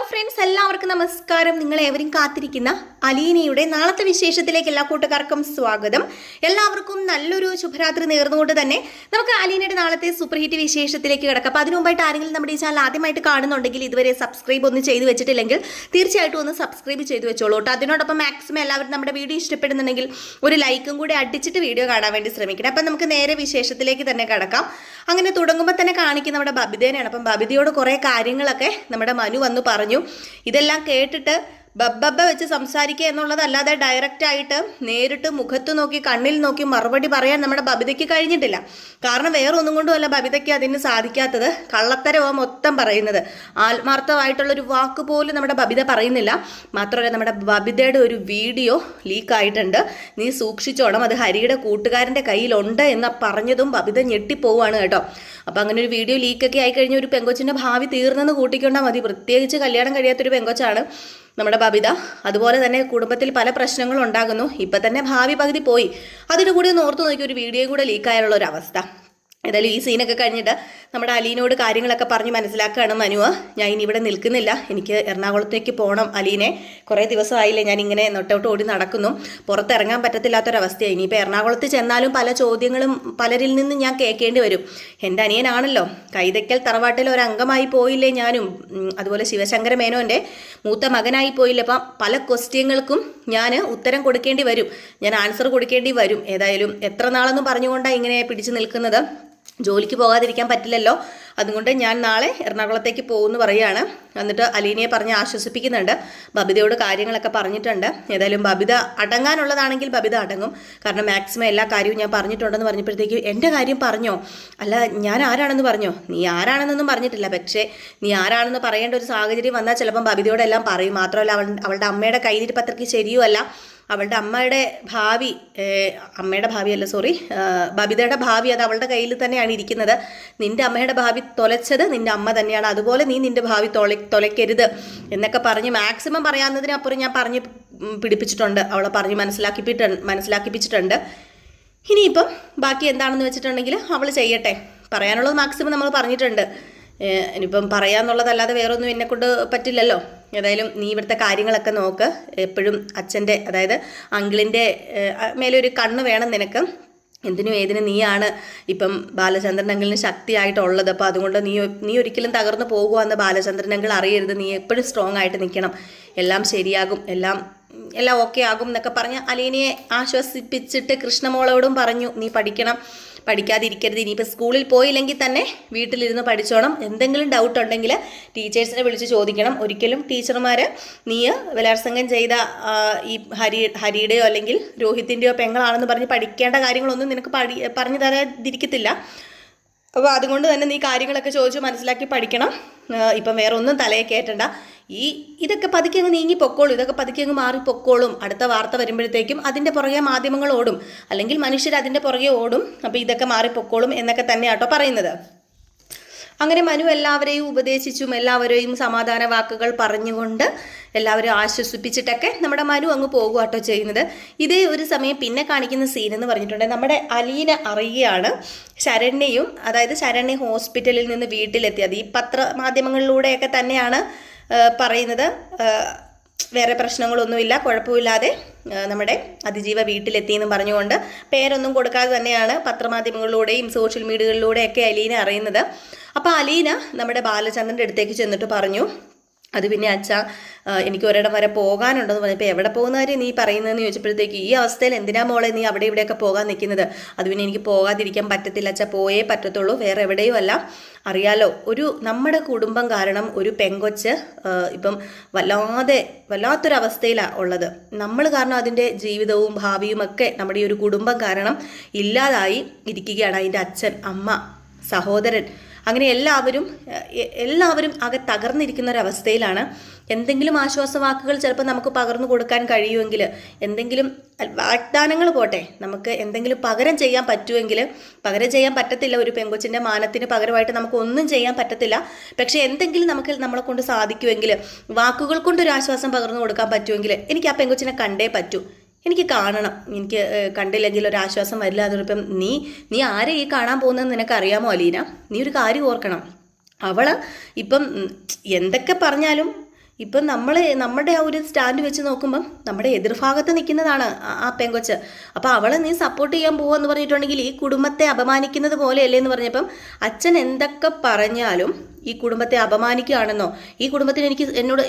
Friends, എല്ലാവർക്കും നമസ്കാരം. നിങ്ങളേവരും കാത്തിരിക്കുന്ന അലീനയുടെ നാളത്തെ വിശേഷത്തിലേക്ക് എല്ലാ കൂട്ടുകാർക്കും സ്വാഗതം. എല്ലാവർക്കും നല്ലൊരു ശുഭരാത്രി നേർന്നുകൊണ്ട് തന്നെ നമുക്ക് അലീനയുടെ നാളത്തെ സൂപ്പർ ഹിറ്റ് വിശേഷത്തിലേക്ക് കിടക്കാം. അപ്പോൾ അതിനു മുമ്പായിട്ട് ആരെങ്കിലും നമ്മുടെ ഈ ചാനൽ ആദ്യമായിട്ട് കാണുന്നുണ്ടെങ്കിൽ ഇതുവരെ സബ്സ്ക്രൈബ് ഒന്നും ചെയ്ത് വെച്ചിട്ടില്ലെങ്കിൽ തീർച്ചയായിട്ടും ഒന്ന് സബ്സ്ക്രൈബ് ചെയ്ത് വെച്ചോളൂ കേട്ടോ. അതിനോടൊപ്പം മാക്സിമം എല്ലാവരും നമ്മുടെ വീഡിയോ ഇഷ്ടപ്പെടുന്നുണ്ടെങ്കിൽ ഒരു ലൈക്കും കൂടി അടിച്ചിട്ട് വീഡിയോ കാണാൻ വേണ്ടി ശ്രമിക്കണം. അപ്പം നമുക്ക് നേരെ വിശേഷത്തിലേക്ക് തന്നെ കിടക്കാം. അങ്ങനെ തുടങ്ങുമ്പോൾ തന്നെ കാണിക്കുന്ന നമ്മുടെ ബബിതേനെയാണ്. അപ്പം ബബിതയോട് കുറേ കാര്യങ്ങളൊക്കെ നമ്മുടെ മനു വന്ന് പറഞ്ഞു. ഇതെല്ലാം കേട്ടിട്ട് ബബ്ബ വെച്ച് സംസാരിക്കുക എന്നുള്ളതല്ലാതെ ഡയറക്റ്റായിട്ട് നേരിട്ട് മുഖത്ത് നോക്കി കണ്ണിൽ നോക്കി മറുപടി പറയാൻ നമ്മുടെ ബബിതയ്ക്ക് കഴിഞ്ഞിട്ടില്ല. കാരണം വേറെ ഒന്നും കൊണ്ടുമല്ല ബബിതയ്ക്ക് അതിന് സാധിക്കാത്തത്. കള്ളത്തരവോ മൊത്തം പറയുന്നത്. ആത്മാർത്ഥമായിട്ടുള്ളൊരു വാക്ക് പോലും നമ്മുടെ ബബിത പറയുന്നില്ല. മാത്രമല്ല നമ്മുടെ ബബിതയുടെ ഒരു വീഡിയോ ലീക്കായിട്ടുണ്ട്. നീ സൂക്ഷിച്ചോണം, അത് ഹരിയുടെ കൂട്ടുകാരൻ്റെ കയ്യിലുണ്ട് എന്ന് പറഞ്ഞതും ബബിത ഞെട്ടിപ്പോവാണ് കേട്ടോ. അപ്പം അങ്ങനെ ഒരു വീഡിയോ ലീക്കൊക്കെ ആയിക്കഴിഞ്ഞ ഒരു പെങ്കൊച്ചിൻ്റെ ഭാവി തീർന്നെന്ന് കൂട്ടിക്കൊണ്ടാൽ മതി. പ്രത്യേകിച്ച് കല്യാണം കഴിയാത്തൊരു പെങ്കൊച്ചാണ് നമ്മുടെ ബബിത. അതുപോലെ തന്നെ കുടുംബത്തിൽ പല പ്രശ്നങ്ങളും ഉണ്ടാകുന്നു. ഇപ്പം തന്നെ ഭാവി പകുതി പോയി. അതിനു കൂടി ഒന്ന് ഓർത്ത് നോക്കി ഒരു വീഡിയോ കൂടെ ലീക്കായുള്ള ഒരു അവസ്ഥ. ഏതായാലും ഈ സീനൊക്കെ കഴിഞ്ഞിട്ട് നമ്മുടെ അലീനോട് കാര്യങ്ങളൊക്കെ പറഞ്ഞ് മനസ്സിലാക്കുകയാണ് മനുവ. ഞാൻ ഇനി ഇവിടെ നിൽക്കുന്നില്ല, എനിക്ക് എറണാകുളത്തേക്ക് പോകണം അലീനെ. കുറേ ദിവസമായില്ലേ ഞാൻ ഇങ്ങനെ നൊട്ടോട്ട് ഓടി നടക്കുന്നു, പുറത്തിറങ്ങാൻ പറ്റത്തില്ലാത്തൊരവസ്ഥയായി. ഇനിയിപ്പോൾ എറണാകുളത്ത് ചെന്നാലും പല ചോദ്യങ്ങളും പലരിൽ നിന്നും ഞാൻ കേൾക്കേണ്ടി വരും. എൻ്റെ അനിയനാണല്ലോ, കൈതയ്ക്കൽ തറവാട്ടിൽ ഒരു അംഗമായി പോയില്ലേ ഞാനും. അതുപോലെ ശിവശങ്കര മേനോൻ്റെ മൂത്ത മകനായി പോയില്ലേ. അപ്പം പല ക്വസ്റ്റ്യങ്ങൾക്കും ഞാൻ ഉത്തരം കൊടുക്കേണ്ടി വരും, ഞാൻ ആൻസർ കൊടുക്കേണ്ടി വരും. ഏതായാലും എത്ര നാളെന്നും പറഞ്ഞുകൊണ്ടാണ് ഇങ്ങനെ പിടിച്ചു നിൽക്കുന്നത്. ജോലിക്ക് പോകാതിരിക്കാൻ പറ്റില്ലല്ലോ. അതുകൊണ്ട് ഞാൻ നാളെ എറണാകുളത്തേക്ക് പോകുമെന്ന് പറയുകയാണ്. എന്നിട്ട് അലീനയെ പറഞ്ഞ് ആശ്വസിപ്പിക്കുന്നുണ്ട്. ബബിതയോട് കാര്യങ്ങളൊക്കെ പറഞ്ഞിട്ടുണ്ട്. ഏതായാലും ബബിത അടങ്ങാനുള്ളതാണെങ്കിൽ ബബിത അടങ്ങും. കാരണം മാക്സിമം എല്ലാ കാര്യവും ഞാൻ പറഞ്ഞിട്ടുണ്ടെന്ന് പറഞ്ഞപ്പോഴത്തേക്ക് എൻ്റെ കാര്യം പറഞ്ഞോ, അല്ല ഞാൻ ആരാണെന്ന് പറഞ്ഞോ. നീ ആരാണെന്നൊന്നും പറഞ്ഞിട്ടില്ല, പക്ഷേ നീ ആരാണെന്ന് പറയേണ്ട ഒരു സാഹചര്യം വന്നാൽ ചിലപ്പം ബബിതയോടെല്ലാം പറയും. മാത്രമല്ല അവളുടെ അമ്മയുടെ കയ്യിലിരിപ്പ് അത്രയ്ക്ക് ശരിയുമല്ല. അവളുടെ ബബിതയുടെ ഭാവി അത് അവളുടെ കയ്യിൽ തന്നെയാണ് ഇരിക്കുന്നത്. നിൻ്റെ അമ്മയുടെ ഭാവി തൊലച്ചത് നിൻ്റെ അമ്മ തന്നെയാണ്. അതുപോലെ നീ നിൻ്റെ ഭാവി തൊലയ്ക്കരുത് എന്നൊക്കെ പറഞ്ഞ് മാക്സിമം പറയാവുന്നതിനപ്പുറം ഞാൻ പറഞ്ഞ് പിടിപ്പിച്ചിട്ടുണ്ട്. അവളെ പറഞ്ഞ് മനസ്സിലാക്കിപ്പിച്ചിട്ടുണ്ട്. ഇനിയിപ്പം ബാക്കി എന്താണെന്ന് വെച്ചിട്ടുണ്ടെങ്കിൽ അവൾ ചെയ്യട്ടെ. പറയാനുള്ളത് മാക്സിമം നമ്മൾ പറഞ്ഞിട്ടുണ്ട്. ഇനിയിപ്പം പറയാന്നുള്ളതല്ലാതെ വേറൊന്നും എന്നെക്കൊണ്ട് പറ്റില്ലല്ലോ. ഏതായാലും നീ ഇവിടുത്തെ കാര്യങ്ങളൊക്കെ നോക്ക്. എപ്പോഴും അച്ഛൻ്റെ, അതായത് അങ്കിളിൻ്റെ മേലൊരു കണ്ണ് വേണം നിനക്ക്. എന്തിനും ഏതിനും നീയാണ് ഇപ്പം ബാലചന്ദ്രൻ അങ്കിളിന് ശക്തിയായിട്ടുള്ളത്. അപ്പോൾ അതുകൊണ്ട് നീ ഒരിക്കലും തകർന്നു പോകുക ബാലചന്ദ്രൻ അങ്കിൾ അറിയരുത്. നീ എപ്പോഴും സ്ട്രോങ് ആയിട്ട് നിൽക്കണം. എല്ലാം ശരിയാകും, എല്ലാം ഓക്കെ ആകും എന്നൊക്കെ പറഞ്ഞ് അലീനയെ ആശ്വസിപ്പിച്ചിട്ട് കൃഷ്ണമോളോടും പറഞ്ഞു, നീ പഠിക്കാതിരിക്കരുത്. ഇനിയിപ്പോൾ സ്കൂളിൽ പോയില്ലെങ്കിൽ തന്നെ വീട്ടിലിരുന്ന് പഠിച്ചോണം. എന്തെങ്കിലും ഡൗട്ട് ഉണ്ടെങ്കിൽ ടീച്ചേഴ്സിനെ വിളിച്ച് ചോദിക്കണം. ഒരിക്കലും ടീച്ചർമാർ നീ ബലാത്സംഗം ചെയ്ത ഈ ഹരിയുടെയോ അല്ലെങ്കിൽ രോഹിത്തിൻ്റെയോ പെങ്ങളാണെന്ന് പറഞ്ഞ് പഠിക്കേണ്ട കാര്യങ്ങളൊന്നും നിനക്ക് പറഞ്ഞു തരാതിരിക്കത്തില്ല. അപ്പോൾ അതുകൊണ്ട് തന്നെ നീ കാര്യങ്ങളൊക്കെ ചോദിച്ച് മനസ്സിലാക്കി പഠിക്കണം. ഇപ്പം വേറെ ഒന്നും തലയെ കയറ്റണ്ട. ഇതൊക്കെ പതുക്കെ അങ്ങ് നീങ്ങി പൊക്കോളും, ഇതൊക്കെ പതുക്കെ അങ്ങ് മാറി പൊക്കോളും. അടുത്ത വാർത്ത വരുമ്പോഴത്തേക്കും അതിൻ്റെ പുറകെ മാധ്യമങ്ങൾ ഓടും, അല്ലെങ്കിൽ മനുഷ്യർ അതിൻ്റെ പുറകെ ഓടും. അപ്പോൾ ഇതൊക്കെ മാറി പൊക്കോളും എന്നൊക്കെ തന്നെയാട്ടോ പറയുന്നത്. അങ്ങനെ മനു എല്ലാവരെയും ഉപദേശിച്ചും എല്ലാവരെയും സമാധാന വാക്കുകൾ പറഞ്ഞുകൊണ്ട് എല്ലാവരും ആശ്വസിപ്പിച്ചിട്ടൊക്കെ നമ്മുടെ മനു അങ്ങ് പോകുകട്ടോ ചെയ്യുന്നത്. ഇതേ ഒരു സമയം പിന്നെ കാണിക്കുന്ന സീൻ എന്ന് പറഞ്ഞിട്ടുണ്ടെങ്കിൽ നമ്മുടെ അലീന അറിയുകയാണ് ശരണ്യ ഹോസ്പിറ്റലിൽ നിന്ന് വീട്ടിലെത്തിയത്. ഈ പത്രമാധ്യമങ്ങളിലൂടെയൊക്കെ തന്നെയാണ് പറയുന്നത്. വേറെ പ്രശ്നങ്ങളൊന്നുമില്ല, കുഴപ്പമില്ലാതെ നമ്മുടെ അതിജീവ വീട്ടിലെത്തിയെന്ന് പറഞ്ഞുകൊണ്ട് പേരൊന്നും കൊടുക്കാതെ തന്നെയാണ് പത്രമാധ്യമങ്ങളിലൂടെയും സോഷ്യൽ മീഡിയകളിലൂടെയൊക്കെ അലീന അറിയുന്നത്. അപ്പോൾ അലീന നമ്മുടെ ബാലചന്ദ്രൻ്റെ അടുത്തേക്ക് ചെന്നിട്ട് പറഞ്ഞു, അത് പിന്നെ അച്ഛാ എനിക്ക് ഒരിടം വരെ പോകാനുണ്ടെന്ന് പറഞ്ഞപ്പോൾ എവിടെ പോകുന്ന കാര്യം നീ പറയുന്നതെന്ന് ചോദിച്ചപ്പോഴത്തേക്ക് ഈ അവസ്ഥയിൽ എന്തിനാ മോളെ നീ അവിടെ ഇവിടെയൊക്കെ പോകാൻ നിൽക്കുന്നത്. അത് പിന്നെ എനിക്ക് പോകാതിരിക്കാൻ പറ്റത്തില്ല അച്ഛാ, പോയേ പറ്റത്തുള്ളൂ, വേറെ എവിടെയും അല്ല. അറിയാലോ, നമ്മുടെ കുടുംബം കാരണം ഒരു പെങ്കൊച്ച് ഇപ്പം വല്ലാത്തൊരവസ്ഥയിലാണ് ഉള്ളത്. നമ്മൾ കാരണം അതിൻ്റെ ജീവിതവും ഭാവിയും ഒക്കെ നമ്മുടെ ഈ ഒരു കുടുംബം കാരണം ഇല്ലാതായി ഇരിക്കുകയാണ്. അതിൻ്റെ അച്ഛൻ, അമ്മ, സഹോദരൻ, അങ്ങനെ എല്ലാവരും ആകെ തകർന്നിരിക്കുന്ന ഒരവസ്ഥയിലാണ്. എന്തെങ്കിലും ആശ്വാസവാക്കുകൾ ചിലപ്പോൾ നമുക്ക് പകർന്നു കൊടുക്കാൻ കഴിയുമെങ്കിൽ, എന്തെങ്കിലും വാഗ്ദാനങ്ങൾ പോട്ടെ, നമുക്ക് എന്തെങ്കിലും പകരം ചെയ്യാൻ പറ്റുമെങ്കിൽ. പകരം ചെയ്യാൻ പറ്റത്തില്ല, ഒരു പെങ്കൊച്ചിൻ്റെ മാനത്തിന് പകരമായിട്ട് നമുക്ക് ഒന്നും ചെയ്യാൻ പറ്റത്തില്ല. പക്ഷേ എന്തെങ്കിലും നമ്മളെ കൊണ്ട് സാധിക്കുമെങ്കിൽ, വാക്കുകൾ കൊണ്ടൊരു ആശ്വാസം പകർന്നു കൊടുക്കാൻ പറ്റുമെങ്കിൽ എനിക്ക് ആ പെങ്കൊച്ചിനെ കണ്ടേ പറ്റൂ. എനിക്ക് കാണണം. എനിക്ക് കണ്ടില്ലെങ്കിൽ ഒരാശ്വാസം വരില്ല. അതിപ്പം നീ ആരെ ഈ കാണാൻ പോകുന്നതെന്ന് നിനക്കറിയാമോ അലീന? നീ ഒരു കാര്യം ഓർക്കണം, അവൾ ഇപ്പം എന്തൊക്കെ പറഞ്ഞാലും ഇപ്പം നമ്മുടെ ആ ഒരു സ്റ്റാൻഡ് വെച്ച് നോക്കുമ്പം നമ്മുടെ എതിർഭാഗത്ത് നിൽക്കുന്നതാണ് ആ പെങ്കൊച്ച്. അപ്പോൾ അവളെ നീ സപ്പോർട്ട് ചെയ്യാൻ പോവാന്ന് പറഞ്ഞിട്ടുണ്ടെങ്കിൽ ഈ കുടുംബത്തെ അപമാനിക്കുന്നത് പോലെയല്ലേ എന്ന് പറഞ്ഞപ്പം അച്ഛൻ എന്തൊക്കെ പറഞ്ഞാലും ഈ കുടുംബത്തെ അപമാനിക്കുകയാണെന്നോ, ഈ കുടുംബത്തിന്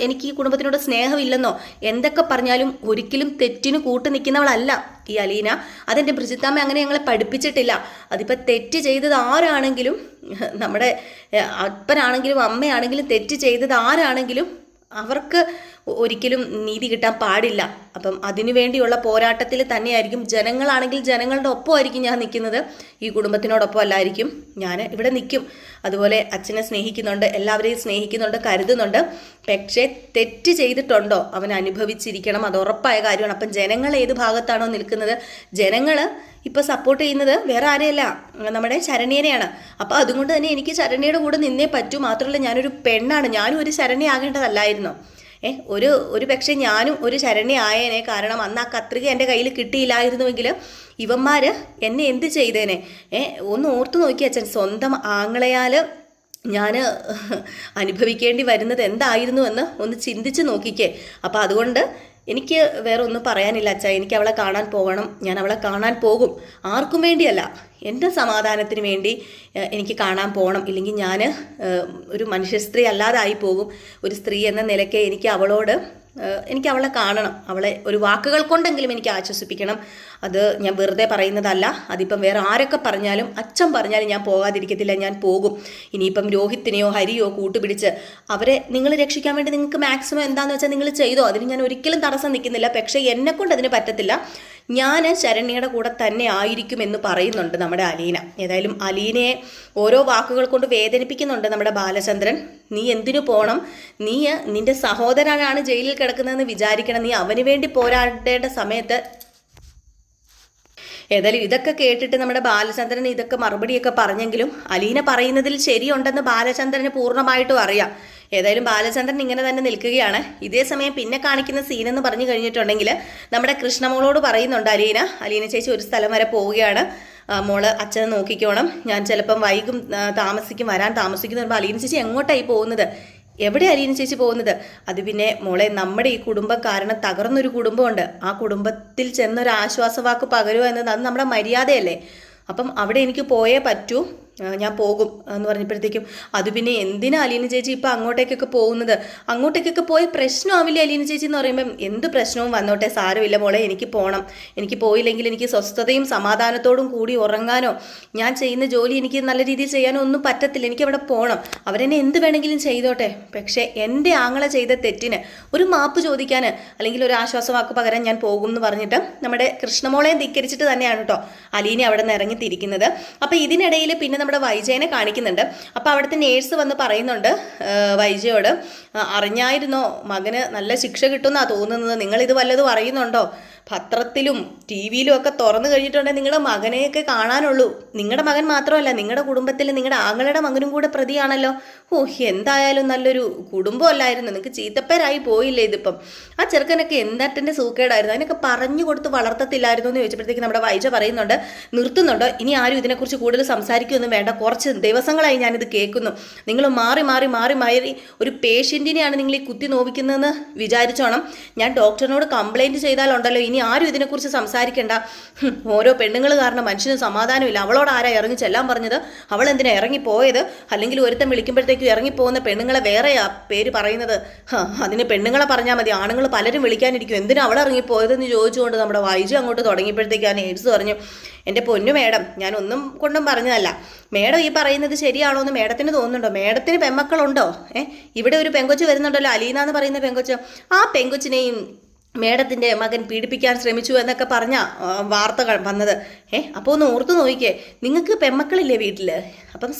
എനിക്ക് ഈ കുടുംബത്തിനോട് സ്നേഹമില്ലെന്നോ എന്തൊക്കെ പറഞ്ഞാലും ഒരിക്കലും തെറ്റിന് കൂട്ട് നിൽക്കുന്നവളല്ല ഈ അലീന. അതെൻ്റെ ബ്രിജിത്താമ്മ അങ്ങനെ ഞങ്ങളെ പഠിപ്പിച്ചിട്ടില്ല. അതിപ്പോൾ തെറ്റ് ചെയ്തത് ആരാണെങ്കിലും, നമ്മുടെ അപ്പനാണെങ്കിലും അമ്മയാണെങ്കിലും തെറ്റ് ചെയ്തത് ആരാണെങ്കിലും അവർക്ക് ഒരിക്കലും നീതി കിട്ടാൻ പാടില്ല. അപ്പം അതിനു വേണ്ടിയുള്ള പോരാട്ടത്തിൽ തന്നെയായിരിക്കും. ജനങ്ങളാണെങ്കിൽ ജനങ്ങളുടെ ഒപ്പമായിരിക്കും ഞാൻ നിൽക്കുന്നത്, ഈ കുടുംബത്തിനോടൊപ്പം അല്ലായിരിക്കും. ഞാൻ ഇവിടെ നിൽക്കും. അതുപോലെ അച്ഛനെ സ്നേഹിക്കുന്നുണ്ട്, എല്ലാവരെയും സ്നേഹിക്കുന്നുണ്ട്, കരുതുന്നുണ്ട്. പക്ഷേ തെറ്റ് ചെയ്തിട്ടുണ്ടോ അവൻ അനുഭവിച്ചിരിക്കണം, അത് ഉറപ്പായ കാര്യമാണ്. അപ്പം ജനങ്ങൾ ഏത് ഭാഗത്താണോ നിൽക്കുന്നത്, ജനങ്ങൾ ഇപ്പോൾ സപ്പോർട്ട് ചെയ്യുന്നത് വേറെ ആരെയല്ല, നമ്മുടെ ശരണ്യനെയാണ്. അപ്പോൾ അതുകൊണ്ട് തന്നെ എനിക്ക് ശരണ്യയുടെ കൂടെ നിന്നേ പറ്റൂ. മാത്രമല്ല ഞാനൊരു പെണ്ണാണ്, ഞാനും ഒരു ശരണ്യാകേണ്ടതല്ലായിരുന്നോ? ഒരു പക്ഷേ ഞാനും ഒരു ശരണ്യ ആയേനെ. കാരണം അന്ന് ആ കത്രിക എൻ്റെ കയ്യിൽ കിട്ടിയില്ലായിരുന്നുവെങ്കിൽ ഇവന്മാർ എന്നെ എന്ത് ചെയ്തേനെ? ഒന്ന് ഓർത്തു നോക്കി അച്ഛൻ, സ്വന്തം ആങ്ങളയാൽ ഞാൻ അനുഭവിക്കേണ്ടി വരുന്നത് എന്തായിരുന്നു എന്ന് ഒന്ന് ചിന്തിച്ച് നോക്കിക്കേ. അപ്പോൾ അതുകൊണ്ട് എനിക്ക് വേറെ ഒന്നും പറയാനില്ല അച്ഛാ. എനിക്ക് അവളെ കാണാൻ പോകണം, ഞാൻ അവളെ കാണാൻ പോകും. ആർക്കും വേണ്ടിയല്ല, എൻ്റെ സമാധാനത്തിന് വേണ്ടി എനിക്ക് കാണാൻ പോകണം. ഇല്ലെങ്കിൽ ഞാൻ ഒരു മനുഷ്യ സ്ത്രീ അല്ലാതായി പോകും. ഒരു സ്ത്രീ എന്ന നിലയ്ക്ക് എനിക്ക് അവളെ കാണണം. അവളെ ഒരു വാക്കുകൾ കൊണ്ടെങ്കിലും എനിക്ക് ആശ്വസിപ്പിക്കണം. അത് ഞാൻ വെറുതെ പറയുന്നതല്ല. അതിപ്പം വേറെ ആരൊക്കെ പറഞ്ഞാലും, അച്ഛൻ പറഞ്ഞാലും ഞാൻ പോകാതിരിക്കത്തില്ല, ഞാൻ പോകും. ഇനിയിപ്പം രോഹിത്തിനെയോ ഹരിയോ കൂട്ടുപിടിച്ച് അവരെ നിങ്ങൾ രക്ഷിക്കാൻ വേണ്ടി നിങ്ങൾക്ക് മാക്സിമം എന്താണെന്ന് വെച്ചാൽ നിങ്ങൾ ചെയ്തോ, അതിന് ഞാൻ ഒരിക്കലും തടസ്സം നിൽക്കുന്നില്ല. പക്ഷേ എന്നെക്കൊണ്ട് അതിന് പറ്റത്തില്ല. ഞാൻ ശരണ്യയുടെ കൂടെ തന്നെ ആയിരിക്കും എന്ന് പറയുന്നുണ്ട് നമ്മുടെ അലീന. ഏതായാലും അലീനയെ ഓരോ വാക്കുകൾ കൊണ്ട് വേദനിപ്പിക്കുന്നുണ്ട് നമ്മുടെ ബാലചന്ദ്രൻ. നീ എന്തിനു പോകണം? നിന്റെ സഹോദരനാണ് ജയിലിൽ കിടക്കുന്നതെന്ന് വിചാരിക്കണം. നീ അവന് വേണ്ടി പോരാടേണ്ട സമയത്ത്. ഏതായാലും ഇതൊക്കെ കേട്ടിട്ട് നമ്മുടെ ബാലചന്ദ്രൻ ഇതൊക്കെ മറുപടിയൊക്കെ പറഞ്ഞെങ്കിലും അലീന പറയുന്നതിൽ ശരിയുണ്ടെന്ന് ബാലചന്ദ്രന് പൂർണ്ണമായിട്ടും അറിയാം. ഏതായാലും ബാലചന്ദ്രൻ ഇങ്ങനെ തന്നെ നിൽക്കുകയാണ്. ഇതേ സമയം പിന്നെ കാണിക്കുന്ന സീനെന്ന് പറഞ്ഞു കഴിഞ്ഞിട്ടുണ്ടെങ്കിൽ നമ്മുടെ കൃഷ്ണമോളോട് പറയുന്നുണ്ട് അലീന ചേച്ചി ഒരു സ്ഥലം വരെ പോവുകയാണ്, മോള് അച്ഛനെ നോക്കിക്കോണം, ഞാൻ ചിലപ്പം വൈകും, വരാൻ താമസിക്കുന്നു പറയുമ്പോൾ അലീന ചേച്ചി എങ്ങോട്ടായി പോകുന്നത്? എവിടെ അലീന ചേച്ചി പോകുന്നത്? അത് പിന്നെ മോളെ, നമ്മുടെ ഈ കുടുംബം കാരണം തകർന്നൊരു കുടുംബമുണ്ട്. ആ കുടുംബത്തിൽ ചെന്നൊരു ആശ്വാസവാക്ക് പകരുക എന്നത് അത് നമ്മുടെ മര്യാദയല്ലേ. അപ്പം അവിടെ എനിക്ക് പോയേ പറ്റൂ, ഞാൻ പോകും എന്ന് പറഞ്ഞപ്പോഴത്തേക്കും അത് പിന്നെ എന്തിനാ അലീന ചേച്ചി ഇപ്പം അങ്ങോട്ടേക്കൊക്കെ പോകുന്നത്? അങ്ങോട്ടേക്കൊക്കെ പോയ പ്രശ്നമാവില്ലേ അലീന ചേച്ചി എന്ന് പറയുമ്പം എന്ത് പ്രശ്നവും വന്നോട്ടെ, സാരമില്ല മോളെ, എനിക്ക് പോകണം. എനിക്ക് പോയില്ലെങ്കിൽ എനിക്ക് സ്വസ്ഥതയും സമാധാനത്തോടും കൂടി ഉറങ്ങാനോ ഞാൻ ചെയ്യുന്ന ജോലി എനിക്ക് നല്ല രീതിയിൽ ചെയ്യാനോ ഒന്നും പറ്റത്തില്ല. എനിക്കവിടെ പോകണം. അവരെന്നെ എന്ത് വേണമെങ്കിലും ചെയ്തോട്ടെ. പക്ഷേ എൻ്റെ ആങ്ങളെ ചെയ്ത തെറ്റിന് ഒരു മാപ്പ് ചോദിക്കാൻ അല്ലെങ്കിൽ ഒരു ആശ്വാസവാക്ക് പകരാൻ ഞാൻ പോകും എന്ന് പറഞ്ഞിട്ട് നമ്മുടെ കൃഷ്ണമോളെ ധിക്കരിച്ചിട്ട് തന്നെയാണ് കേട്ടോ അലീന അവിടെ നിന്ന് ഇറങ്ങിത്തിരിക്കുന്നത്. അപ്പോൾ ഇതിനിടയിൽ പിന്നെ നമ്മുടെ വൈജയനെ കാണിക്കുന്നുണ്ട്. അപ്പോൾ അവിടുത്തെ നേഴ്സ് വന്ന് പറയുന്നുണ്ട് വൈജയോട്, അറിഞ്ഞായിരുന്നോ മകന് നല്ല ശിക്ഷ കിട്ടുമെന്നാണ് തോന്നുന്നത്, നിങ്ങളിത് വല്ലതും അറിയുന്നുണ്ടോ? പത്രത്തിലും ടി വിയിലും ഒക്കെ തുറന്നു കഴിഞ്ഞിട്ടുണ്ടെങ്കിൽ നിങ്ങളുടെ മകനെയൊക്കെ കാണാനുള്ളൂ. നിങ്ങളുടെ മകൻ മാത്രമല്ല, നിങ്ങളുടെ കുടുംബത്തിൽ നിങ്ങളുടെ ആങ്ങളുടെ മകനും കൂടെ പ്രതിയാണല്ലോ. എന്തായാലും നല്ലൊരു കുടുംബമല്ലായിരുന്നു, നിങ്ങൾക്ക് ചീത്തപ്പേരായി പോയില്ലേ ഇതിപ്പം? ആ ചെറുക്കനൊക്കെ എന്താട്ടിൻ്റെ സൂക്കേടായിരുന്നു, അതിനൊക്കെ പറഞ്ഞു കൊടുത്ത് വളർത്തത്തില്ലായിരുന്നു എന്ന് ചോദിച്ചപ്പോഴത്തേക്ക് നമ്മുടെ വൈജ പറയുന്നുണ്ട്, നിർത്തുന്നുണ്ടോ? ഇനി ആരും ഇതിനെക്കുറിച്ച് കൂടുതൽ സംസാരിക്കുകയൊന്നും വേണ്ട. കുറച്ച് ദിവസങ്ങളായി ഞാനിത് കേൾക്കുന്നു. നിങ്ങൾ മാറി മാറി മാറി മാറി ഒരു പേഷ്യൻറ്റിനെയാണ് നിങ്ങൾ ഈ കുത്തി നോവിക്കുന്നതെന്ന് വിചാരിച്ചോണം. ഞാൻ ഡോക്ടറിനോട് കംപ്ലൈൻറ്റ് ചെയ്താലുണ്ടല്ലോ ഇനി ആരും ഇതിനെക്കുറിച്ച് സംസാരിക്കേണ്ട. ഓരോ പെണ്ണുങ്ങൾ കാരണം മനുഷ്യന് സമാധാനമില്ല. അവളോട് ആരാ ഇറങ്ങി ചെല്ലാൻ പറഞ്ഞത്? അവൾ എന്തിനാ ഇറങ്ങിപ്പോയത്? അല്ലെങ്കിൽ ഒരുത്തം വിളിക്കുമ്പോഴത്തേക്കും ഇറങ്ങിപ്പോകുന്ന പെണ്ണുങ്ങളെ വേറെയാ പേര് പറയുന്നത്. അതിന് പെണ്ണുങ്ങളെ പറഞ്ഞാൽ മതി, ആണുങ്ങൾ പലരും വിളിക്കാനിരിക്കും. എന്തിനാ അവൾ ഇറങ്ങിപ്പോയതെന്ന് ചോദിച്ചുകൊണ്ട് നമ്മുടെ വൈജു അങ്ങോട്ട് തുടങ്ങിയപ്പോഴത്തേക്ക് ആ നേഴ്സ് പറഞ്ഞു, എൻ്റെ പൊന്നു മേഡം, ഞാൻ ഒന്നും കൊണ്ടും പറഞ്ഞതല്ല. മേഡം ഈ പറയുന്നത് ശരിയാണോ എന്ന് മേഡത്തിന് തോന്നുന്നുണ്ടോ? മേഡത്തിന് പെൺമക്കളുണ്ടോ? ഇവിടെ ഒരു പെങ്കൊച്ച് വരുന്നുണ്ടല്ലോ, അലീന എന്ന് പറയുന്ന പെങ്കൊച്ച്. ആ പെങ്കൊച്ചിനെയും മേഡത്തിൻ്റെ മകൻ പീഡിപ്പിക്കാൻ ശ്രമിച്ചു എന്നൊക്കെ പറഞ്ഞ വാർത്തകൾ വന്നത്. അപ്പോൾ ഒന്ന് ഓർത്തു നോക്കിക്കേ, നിങ്ങൾക്ക് പെൺമക്കളില്ലേ വീട്ടിൽ? അപ്പം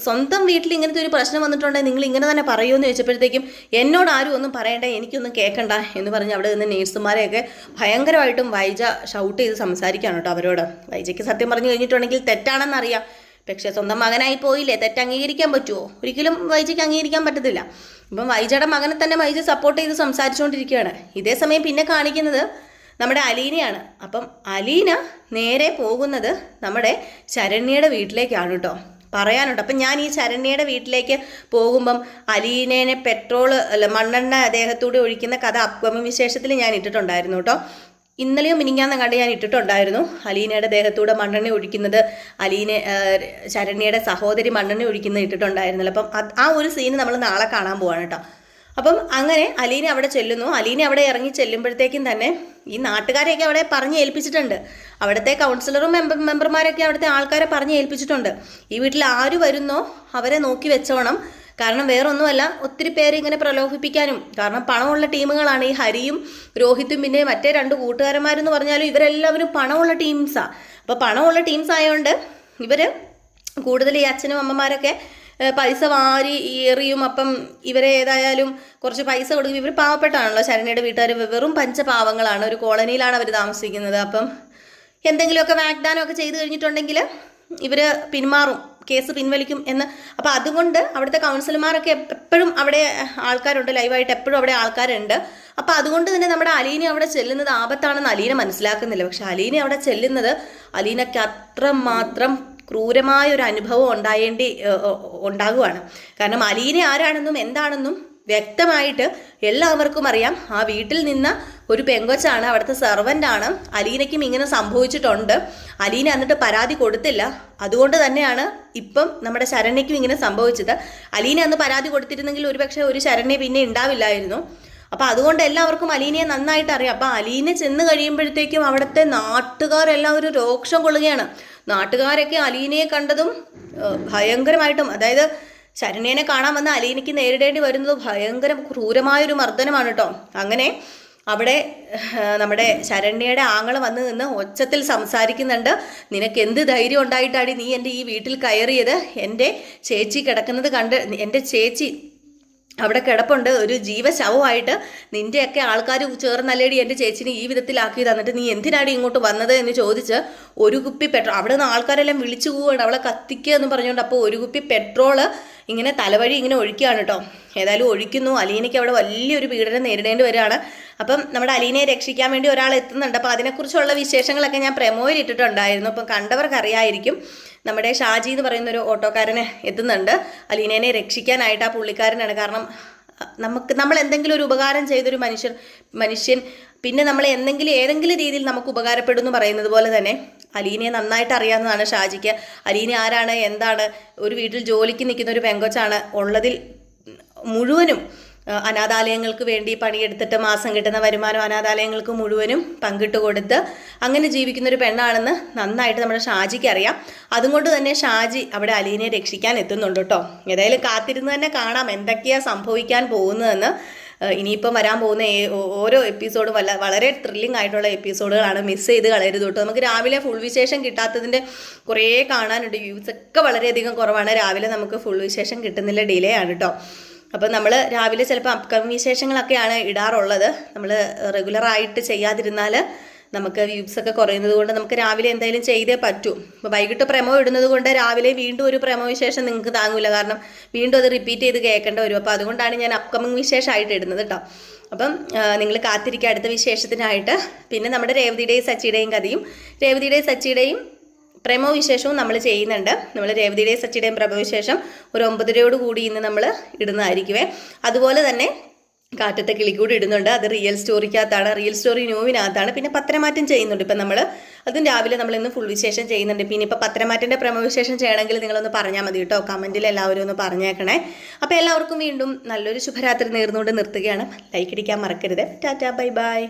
സ്വന്തം വീട്ടിൽ ഇങ്ങനത്തെ ഒരു പ്രശ്നം വന്നിട്ടുണ്ടെങ്കിൽ നിങ്ങൾ ഇങ്ങനെ തന്നെ പറയുമെന്ന് ചോദിച്ചപ്പോഴത്തേക്കും എന്നോട് ആരും ഒന്നും പറയണ്ട, എനിക്കൊന്നും കേൾക്കണ്ട എന്ന് പറഞ്ഞ് അവിടെ നിന്ന് നേഴ്സുമാരെയൊക്കെ ഭയങ്കരമായിട്ടും വൈജ ഷൗട്ട് ചെയ്ത് സംസാരിക്കുകയാണ് കേട്ടോ അവരോട്. വൈജയ്ക്ക് സത്യം പറഞ്ഞു കഴിഞ്ഞിട്ടുണ്ടെങ്കിൽ തെറ്റാണെന്നറിയാം. പക്ഷേ സ്വന്തം മകനായി പോയില്ലേ, തെറ്റ് അംഗീകരിക്കാൻ പറ്റുമോ? ഒരിക്കലും വൈജയ്ക്ക് അംഗീകരിക്കാൻ പറ്റത്തില്ല. ഇപ്പം വൈജയുടെ മകനെ തന്നെ വൈജ സപ്പോർട്ട് ചെയ്ത് സംസാരിച്ചുകൊണ്ടിരിക്കുകയാണ്. ഇതേ സമയം പിന്നെ കാണിക്കുന്നത് നമ്മുടെ അലീനയാണ്. അപ്പം അലീന നേരെ പോകുന്നത് നമ്മുടെ ശരണ്യയുടെ വീട്ടിലേക്കാണ് കേട്ടോ. പറയാനുണ്ട്. അപ്പം ഞാൻ ഈ ശരണ്യയുടെ വീട്ടിലേക്ക് പോകുമ്പം അലീനേനെ മണ്ണെണ്ണ ദേഹത്തൂടെ ഒഴിക്കുന്ന കഥ അപ്കമിങ് വിശേഷത്തിൽ ഞാൻ ഇട്ടിട്ടുണ്ടായിരുന്നു കേട്ടോ. ഇന്നലെയോ മിനിങ്ങാന്ന് കണ്ട് ഞാൻ ഇട്ടിട്ടുണ്ടായിരുന്നു അലീനയുടെ ദേഹത്തൂടെ മണ്ണെണ്ണ ഒഴിക്കുന്നത്, ശരണ്യയുടെ സഹോദരി മണ്ണെണ്ണ ഒഴിക്കുന്നത് ഇട്ടിട്ടുണ്ടായിരുന്നല്ലോ. അപ്പം ആ ഒരു സീന് നമ്മൾ നാളെ കാണാൻ പോവാണ് കേട്ടോ. അപ്പം അങ്ങനെ അലീന അവിടെ ചെല്ലുന്നു. അലീന അവിടെ ഇറങ്ങി ചെല്ലുമ്പോഴത്തേക്കും തന്നെ ഈ നാട്ടുകാരെയൊക്കെ അവിടെ പറഞ്ഞ് ഏൽപ്പിച്ചിട്ടുണ്ട്. അവിടുത്തെ കൗൺസിലറും മെമ്പർമാരൊക്കെ അവിടുത്തെ ആൾക്കാരെ പറഞ്ഞ് ഏൽപ്പിച്ചിട്ടുണ്ട്. ഈ വീട്ടിൽ ആര് വരുന്നോ അവരെ നോക്കി വെച്ചോണം. കാരണം വേറൊന്നുമല്ല, ഒത്തിരി പേര് ഇങ്ങനെ പ്രലോഭിപ്പിക്കാനും, കാരണം പണമുള്ള ടീമുകളാണ് ഈ ഹരിയും രോഹിത്തും പിന്നെ മറ്റേ 2 കൂട്ടുകാരന്മാരെന്ന് പറഞ്ഞാലും ഇവരെല്ലാവരും പണമുള്ള ടീംസാണ്. അപ്പോൾ പണമുള്ള ടീംസ് ആയതുകൊണ്ട് ഇവർ കൂടുതൽ ഈ അച്ഛനും അമ്മമാരൊക്കെ പൈസ വാരി എറിയും. അപ്പം ഇവരെ ഏതായാലും കുറച്ച് പൈസ കൊടുക്കും. ഇവർ പാവപ്പെട്ടാണല്ലോ, ശരണ്യയുടെ വീട്ടുകാർ വെറും പഞ്ചപാവങ്ങളാണ്. ഒരു കോളനിയിലാണ് അവർ താമസിക്കുന്നത്. അപ്പം എന്തെങ്കിലുമൊക്കെ വാഗ്ദാനമൊക്കെ ചെയ്തു കഴിഞ്ഞിട്ടുണ്ടെങ്കിൽ ഇവർ പിന്മാറും, കേസ് പിൻവലിക്കും എന്ന്. അപ്പോൾ അതുകൊണ്ട് അവിടുത്തെ കൗൺസിലർമാരൊക്കെ എപ്പോഴും അവിടെ ആൾക്കാരുണ്ട്, ലൈവായിട്ട് എപ്പോഴും അവിടെ ആൾക്കാരുണ്ട്. അപ്പോൾ അതുകൊണ്ട് തന്നെ നമ്മുടെ അലീന അവിടെ ചെല്ലുന്നത് ആപത്താണെന്ന് അലീന മനസ്സിലാക്കുന്നില്ല. പക്ഷെ അലീന അവിടെ ചെല്ലുന്നത് അലീനയ്ക്ക് അത്രമാത്രം ക്രൂരമായ ഒരു അനുഭവം ഉണ്ടാകുവാണ്. കാരണം അലീന ആരാണെന്നും എന്താണെന്നും വ്യക്തമായിട്ട് എല്ലാവർക്കും അറിയാം. ആ വീട്ടിൽ നിന്ന് ഒരു പെങ്കൊച്ചാണ്, അവിടുത്തെ സെർവൻ്റാണ്. അലീനയ്ക്കും ഇങ്ങനെ സംഭവിച്ചിട്ടുണ്ട്. അലീന എന്നിട്ട് പരാതി കൊടുത്തില്ല. അതുകൊണ്ട് തന്നെയാണ് ഇപ്പം നമ്മുടെ ശരണ്യയ്ക്കും ഇങ്ങനെ സംഭവിച്ചത്. അലീന അന്ന് പരാതി കൊടുത്തിരുന്നെങ്കിൽ ഒരുപക്ഷെ ഒരു ശരണ്യ പിന്നെ ഉണ്ടാവില്ലായിരുന്നു. അപ്പം അതുകൊണ്ട് എല്ലാവർക്കും അലീനയെ നന്നായിട്ട് അറിയാം. അപ്പം അലീന ചെന്ന് കഴിയുമ്പോഴത്തേക്കും അവിടുത്തെ നാട്ടുകാരെല്ലാം ഒരു രോക്ഷം കൊള്ളുകയാണ്. നാട്ടുകാരൊക്കെ അലീനയെ കണ്ടതും ഭയങ്കരമായിട്ടും, അതായത് ശരണ്യനെ കാണാൻ വന്ന അലീനയ്ക്ക് നേരിടേണ്ടി വരുന്നത് ഭയങ്കര ക്രൂരമായൊരു മർദ്ദനമാണ് കേട്ടോ. അങ്ങനെ അവിടെ നമ്മുടെ ശരണ്യയുടെ ആങ്ങള് വന്ന് നിന്ന് ഒച്ചത്തിൽ സംസാരിക്കുന്നുണ്ട്. നിനക്ക് എന്ത് ധൈര്യം ഉണ്ടായിട്ടാണ് നീ എൻ്റെ ഈ വീട്ടിൽ കയറിയത്? എൻ്റെ ചേച്ചി കിടക്കുന്നത് കണ്ട്, എൻ്റെ ചേച്ചി അവിടെ കിടപ്പുണ്ട് ഒരു ജീവശവമായിട്ട്, നിൻ്റെയൊക്കെ ആൾക്കാർ ചേർന്നല്ലേടി എൻ്റെ ചേച്ചിനെ ഈ വിധത്തിലാക്കി തന്നിട്ട് നീ എന്തിനാടി ഇങ്ങോട്ട് വന്നത് എന്ന് ചോദിച്ച് ഒരു കുപ്പി പെട്രോൾ, അവിടെ നിന്ന് ആൾക്കാരെല്ലാം വിളിച്ചു പോവുകയാണ് അവളെ കത്തിക്കുക എന്ന് പറഞ്ഞുകൊണ്ട്. അപ്പോൾ ഒരു കുപ്പി പെട്രോള് ഇങ്ങനെ തലവഴി ഇങ്ങനെ ഒഴിക്കുകയാണ് കേട്ടോ. ഏതായാലും ഒഴിക്കുന്നു. അലീനയ്ക്ക് അവിടെ വലിയൊരു പീഡനം നേരിടേണ്ടി വരികയാണ്. അപ്പം നമ്മുടെ അലീനയെ രക്ഷിക്കാൻ വേണ്ടി ഒരാൾ എത്തുന്നുണ്ട്. അപ്പോൾ അതിനെക്കുറിച്ചുള്ള വിശേഷങ്ങളൊക്കെ ഞാൻ പ്രമോയിൽ ഇട്ടിട്ടുണ്ടായിരുന്നു. അപ്പം കണ്ടവർക്ക് അറിയായിരിക്കും. നമ്മുടെ ഷാജി എന്ന് പറയുന്നൊരു ഓട്ടോക്കാരനെ എത്തുന്നുണ്ട് അലീനയെ രക്ഷിക്കാനായിട്ട്. ആ പുള്ളിക്കാരനാണ്. കാരണം നമ്മൾ എന്തെങ്കിലും ഒരു ഉപകാരം ചെയ്തൊരു മനുഷ്യൻ പിന്നെ നമ്മൾ ഏതെങ്കിലും രീതിയിൽ നമുക്ക് ഉപകാരപ്പെടും എന്ന് പറയുന്നത് പോലെ തന്നെ അലീനയെ നന്നായിട്ട് അറിയാവുന്നതാണ് ഷാജിക്ക്. അലീന ആരാണ്, എന്താണ്, ഒരു വീട്ടിൽ ജോലിക്ക് നിൽക്കുന്ന ഒരു പെങ്കൊച്ചാണ്. ഉള്ളതിൽ മുഴുവനും അനാഥാലയങ്ങൾക്ക് വേണ്ടി പണിയെടുത്തിട്ട് മാസം കിട്ടുന്ന വരുമാനം അനാഥാലയങ്ങൾക്ക് മുഴുവനും പങ്കിട്ട് കൊടുത്ത് അങ്ങനെ ജീവിക്കുന്നൊരു പെണ്ണാണെന്ന് നന്നായിട്ട് നമ്മുടെ ഷാജിക്ക് അറിയാം. അതുകൊണ്ട് തന്നെ ഷാജി അവിടെ അലീനയെ രക്ഷിക്കാൻ എത്തുന്നുണ്ട് കേട്ടോ. ഏതായാലും കാത്തിരുന്ന് തന്നെ കാണാം എന്തൊക്കെയാണ് സംഭവിക്കാൻ പോകുന്നതെന്ന്. ഇനിയിപ്പം വരാൻ പോകുന്ന ഓരോ എപ്പിസോഡും വളരെ ത്രില്ലിംഗ് ആയിട്ടുള്ള എപ്പിസോഡുകളാണ്. മിസ് ചെയ്ത് കളയരുത് കേട്ടോ. നമുക്ക് രാവിലെ ഫുൾ വിശേഷം കിട്ടാത്തതിൻ്റെ കുറേ കാണാനുണ്ട്. വ്യൂസ് ഒക്കെ വളരെയധികം കുറവാണ്. രാവിലെ നമുക്ക് ഫുൾ വിശേഷം കിട്ടുന്നില്ല, ഡിലേ ആണ് കേട്ടോ. അപ്പോൾ നമ്മൾ രാവിലെ ചിലപ്പോൾ അപ്കമിങ് വിശേഷങ്ങളൊക്കെയാണ് ഇടാറുള്ളത്. നമ്മൾ റെഗുലറായിട്ട് ചെയ്യാതിരുന്നാൽ നമുക്ക് വ്യൂസൊക്കെ കുറയുന്നത് കൊണ്ട് നമുക്ക് രാവിലെ എന്തായാലും ചെയ്തേ പറ്റൂ. അപ്പോൾ വൈകിട്ട് പ്രമോ ഇടുന്നത് കൊണ്ട് രാവിലെ വീണ്ടും ഒരു പ്രമോ വിശേഷം നിങ്ങൾക്ക് താങ്ങില്ല. കാരണം വീണ്ടും അത് റിപ്പീറ്റ് ചെയ്ത് കേൾക്കേണ്ടി വരും. അപ്പോൾ അതുകൊണ്ടാണ് ഞാൻ അപ്കമിങ് വിശേഷമായിട്ട് ഇടുന്നത് കേട്ടോ. അപ്പം നിങ്ങൾ കാത്തിരിക്കുക അടുത്ത വിശേഷത്തിനായിട്ട്. പിന്നെ നമ്മുടെ രേവതിയുടെയും സച്ചിയുടെയും കഥയും രേവതിയുടെയും സച്ചിയുടെയും പ്രമോ വിശേഷവും നമ്മൾ ചെയ്യുന്നുണ്ട്. നമ്മൾ രേവതിയുടെയും സച്ചിയുടെയും പ്രമോ വിശേഷം ഒരു 9:30 കൂടി ഇന്ന് നമ്മൾ ഇടുന്നതായിരിക്കുമേ. അതുപോലെ തന്നെ കാറ്റത്തെ കിളിക്കൂടി ഇടുന്നുണ്ട്. അത് റിയൽ സ്റ്റോറിക്കകത്താണ്, റിയൽ സ്റ്റോറി ന്യൂവിനകത്താണ്. പിന്നെ പത്രമാറ്റം ചെയ്യുന്നുണ്ട്. ഇപ്പം നമ്മൾ അതും രാവിലെ നമ്മളിന്ന് ഫുൾ വിശേഷം ചെയ്യുന്നുണ്ട്. പിന്നെ ഇപ്പോൾ പത്രമാറ്റൻ്റെ പ്രമോ വിശേഷം ചെയ്യണമെങ്കിൽ നിങ്ങളൊന്ന് പറഞ്ഞാൽ മതി കേട്ടോ. കമൻറ്റിൽ എല്ലാവരും ഒന്ന് പറഞ്ഞേക്കണേ. അപ്പോൾ എല്ലാവർക്കും വീണ്ടും നല്ലൊരു ശുഭരാത്രി നേർന്നുകൊണ്ട് നിർത്തുകയാണ്. ലൈക്ക് അടിക്കാൻ മറക്കരുത്. Tata, bye bye.